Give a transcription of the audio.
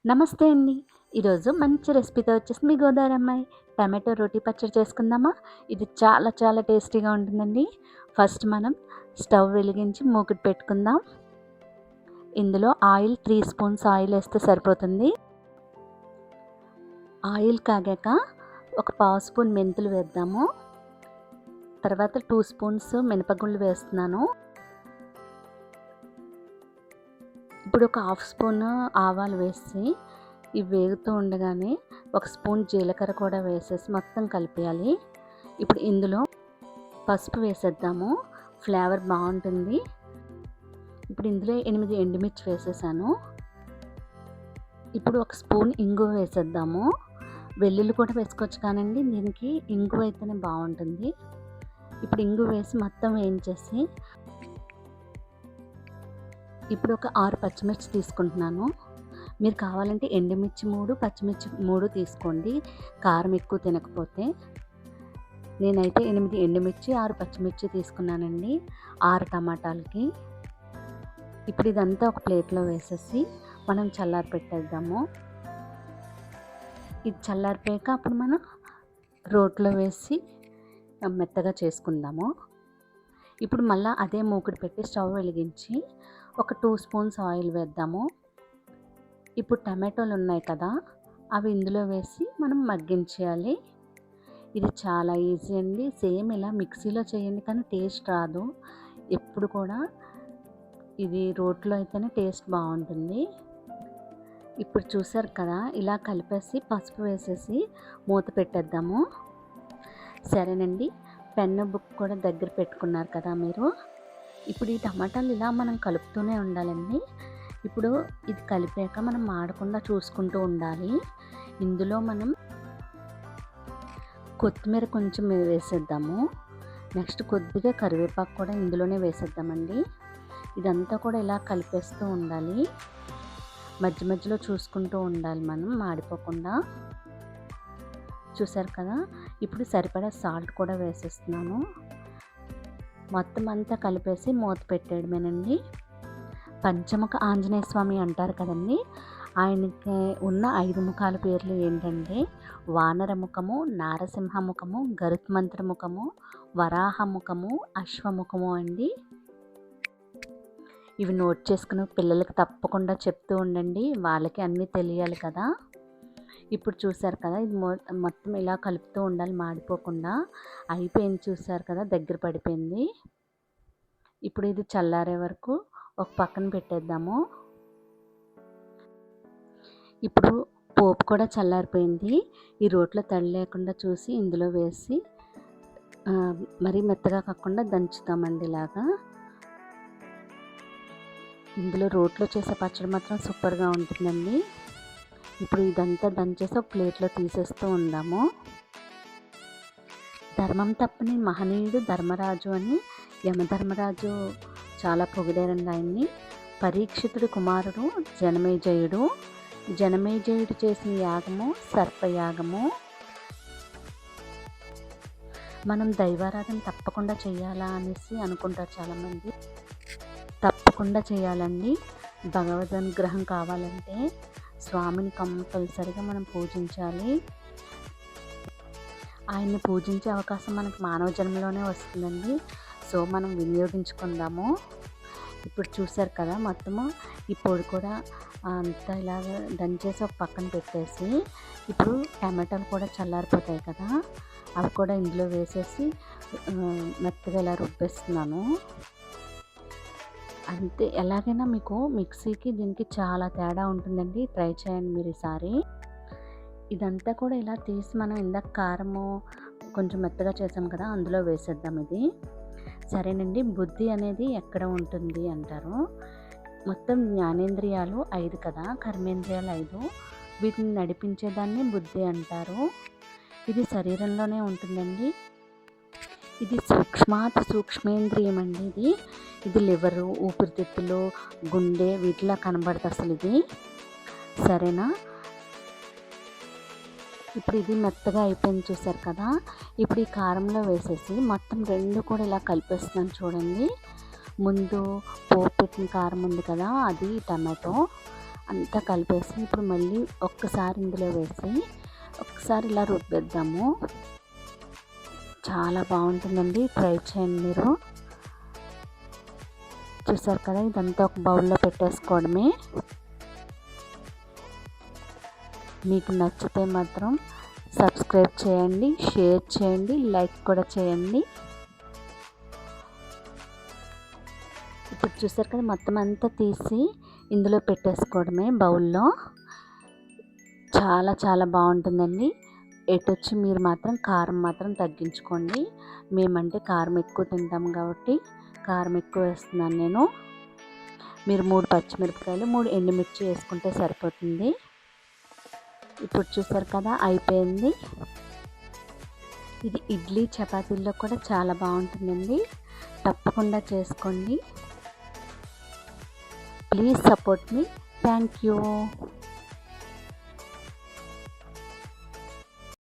నమస్తే అండి. ఈరోజు మంచి రెసిపీతో వచ్చేసి మీ గోదావరి అమ్మాయి. టమాటో రోటి పచ్చడి చేసుకుందామా? ఇది చాలా చాలా టేస్టీగా ఉంటుందండి. ఫస్ట్ మనం స్టవ్ వెలిగించి మూకుడు పెట్టుకుందాం. ఇందులో 3 స్పూన్స్ ఆయిల్ వేస్తే సరిపోతుంది. ఆయిల్ కాగాక ఒక పావు స్పూన్ మెంతులు వేద్దాము. తర్వాత 2 స్పూన్స్ మినపగుళ్ళు వేస్తున్నాను. ఇప్పుడు ఒక హాఫ్ స్పూన్ ఆవాలు వేసి ఇవి వేగుతూ ఉండగానే ఒక స్పూన్ జీలకర్ర కూడా వేసేసి మొత్తం కలిపేయాలి. ఇప్పుడు ఇందులో పసుపు వేసేద్దాము, ఫ్లేవర్ బాగుంటుంది. ఇప్పుడు ఇందులో 8 ఎండుమిర్చి వేసేసాను. ఇప్పుడు ఒక స్పూన్ ఇంగువ వేసేద్దాము. వెల్లుల్లి కూడా వేసుకోవచ్చు కానండి, దీనికి ఇంగువ అయితేనే బాగుంటుంది. ఇప్పుడు ఇంగువ వేసి మొత్తం వేయించేసి ఇప్పుడు ఒక 6 పచ్చిమిర్చి తీసుకుంటున్నాను. మీరు కావాలంటే ఎండుమిర్చి 3, పచ్చిమిర్చి 3 తీసుకోండి, కారం ఎక్కువ తినకపోతే. నేనైతే 8 ఎండుమిర్చి 6 పచ్చిమిర్చి తీసుకున్నానండి 6 టమాటాలకి. ఇప్పుడు ఇదంతా ఒక ప్లేట్లో వేసేసి మనం చల్లారి పెట్టేద్దాము. ఇది చల్లారిపోయాక అప్పుడు మనం రోట్లో వేసి మెత్తగా చేసుకుందాము. ఇప్పుడు మళ్ళీ అదే మూకుడు పెట్టి స్టవ్ వెలిగించి ఒక 2 స్పూన్స్ ఆయిల్ వేద్దాము. ఇప్పుడు టమాటోలు ఉన్నాయి కదా, అవి ఇందులో వేసి మనం మగ్గించేయాలి. ఇది చాలా ఈజీ అండి. సేమ్ ఇలా మిక్సీలో చేయండి కానీ టేస్ట్ రాదు. ఎప్పుడు కూడా ఇది రోట్లో అయితేనే టేస్ట్ బాగుంటుంది. ఇప్పుడు చూసారు కదా, ఇలా కలిపేసి పసుపు వేసేసి మూత పెట్టేద్దాము. సరేనండి, పెన్ను బుక్ కూడా దగ్గర పెట్టుకున్నారు కదా మీరు. ఇప్పుడు ఈ టమాటాలు ఇలా మనం కలుపుతూనే ఉండాలండి. ఇప్పుడు ఇది కలిపాక మనం మాడకుండా చూసుకుంటూ ఉండాలి. ఇందులో మనం కొత్తిమీర కొంచెం వేసేద్దాము. నెక్స్ట్ కొద్దిగా కరివేపాకు కూడా ఇందులోనే వేసేద్దామండి. ఇదంతా కూడా ఇలా కలిపేస్తూ ఉండాలి. మధ్య మధ్యలో చూసుకుంటూ ఉండాలి మనం మాడిపోకుండా. చూసారు కదా, ఇప్పుడు సరిపడా సాల్ట్ కూడా వేసేస్తున్నాను. మొత్తం అంతా కలిపేసి మూత పెట్టేయడమేనండి. పంచముఖ ఆంజనేయ స్వామి అంటారు కదండి, ఆయనకి ఉన్న 5 ముఖాల పేర్లు ఏంటంటే వానరముఖము, నారసింహముఖము, గరుత్మంత్రముఖము, వరాహముఖము, అశ్వముఖము అండి. ఇవి నోట్ చేసుకుని పిల్లలకి తప్పకుండా చెప్తూ ఉండండి, వాళ్ళకి అన్నీ తెలియాలి కదా. ఇప్పుడు చూసారు కదా, ఇది మొత్తం ఇలా కలుపుతూ ఉండాలి మాడిపోకుండా. అయిపోయింది, చూసారు కదా, దగ్గర పడిపోయింది. ఇప్పుడు ఇది చల్లారే వరకు ఒక పక్కన పెట్టేద్దాము. ఇప్పుడు పోపు కూడా చల్లారిపోయింది. ఈ రోట్లో తడి లేకుండా చూసి ఇందులో వేసి మరీ మెత్తగా కాకుండా దంచుతామండి ఇలాగా. ఇందులో రోట్లో చేసే పచ్చడి మాత్రం సూపర్గా ఉంటుందండి. ఇప్పుడు ఇదంతా దంచేసి ఒక ప్లేట్లో తీసేస్తూ ఉందాము. ధర్మం తప్పని మహనీయుడు ధర్మరాజు అని యమధర్మరాజు చాలా పొగిడారండి ఆయన్ని. పరీక్షితుడి కుమారుడు జనమేజయుడు. జనమేజయుడు చేసిన యాగము సర్పయాగము. మనం దైవారాధన తప్పకుండా చేయాలా అనేసి అనుకుంటారు చాలామంది. తప్పకుండా చేయాలండి. భగవద్ అనుగ్రహం కావాలంటే స్వామిని కంపల్సరిగా మనం పూజించాలి. ఆయన్ని పూజించే అవకాశం మనకు మానవ జన్మలోనే వస్తుందండి. సో మనం వినియోగించుకుందాము. ఇప్పుడు చూసారు కదా, మొత్తము ఈ పొడి కూడా అంతా ఇలాగ దంచేసి ఒక పక్కన పెట్టేసి ఇప్పుడు టమాటాలు కూడా చల్లారిపోతాయి కదా, అవి కూడా ఇందులో వేసేసి మెత్తగా ఇలా రుబ్బేస్తున్నాను. అంతే. ఎలాగైనా మీకు మిక్సీకి దీనికి చాలా తేడా ఉంటుందండి, ట్రై చేయండి మీరు ఈసారి. ఇదంతా కూడా ఇలా తీసి మనం ఇందాక కారము కొంచెం మెత్తగా చేసాం కదా, అందులో వేసేద్దాం ఇది. సరేనండి, బుద్ధి అనేది ఎక్కడ ఉంటుంది అంటారు. మొత్తం జ్ఞానేంద్రియాలు 5 కదా, కర్మేంద్రియాలు 5. వీటిని నడిపించేదాన్ని బుద్ధి అంటారు. ఇది శరీరంలోనే ఉంటుందండి. ఇది సూక్ష్మాతి సూక్ష్మేంద్రియం అండి. ఇది లివరు, ఊపిరితిత్తులు, గుండె వీటిలా కనబడుతుంది అసలు ఇది. సరేనా, ఇప్పుడు ఇది మెత్తగా అయిపోయింది చూసారు కదా. ఇప్పుడు ఈ కారంలో వేసేసి మొత్తం 2 కూడా ఇలా కలిపేస్తున్నాను చూడండి. ముందు పోపు పెట్టిన కారం ఉంది కదా, అది టమాటో, అంతా కలిపేసి ఇప్పుడు మళ్ళీ ఒక్కసారి ఇందులో వేసి ఒక్కసారి ఇలా రుబ్బేద్దాము. చాలా బాగుంటుందండి, ట్రై చేయండి మీరు. చూసారు కదా, ఇదంతా ఒక బౌల్లో పెట్టేసుకోవడమే. మీకు నచ్చితే మాత్రం సబ్స్క్రైబ్ చేయండి, షేర్ చేయండి, లైక్ కూడా చేయండి. ఇప్పుడు చూసారు కదా, మొత్తం అంతా తీసి ఇందులో పెట్టేసుకోవడమే బౌల్లో. చాలా చాలా బాగుంటుందండి. ఎటొచ్చి మీరు మాత్రం కారం మాత్రం తగ్గించుకోండి. మేమంటే కారం ఎక్కువ తింటాం కాబట్టి కారం ఎక్కువ వేస్తున్నాను నేను. మీరు 3 పచ్చిమిరపకాయలు 3 ఎండుమిర్చి వేసుకుంటే సరిపోతుంది. ఇప్పుడు చూసారు కదా, అయిపోయింది. ఇది ఇడ్లీ చపాతీల్లో కూడా చాలా బాగుంటుందండి, తప్పకుండా చేసుకోండి. Please support me. Thank you.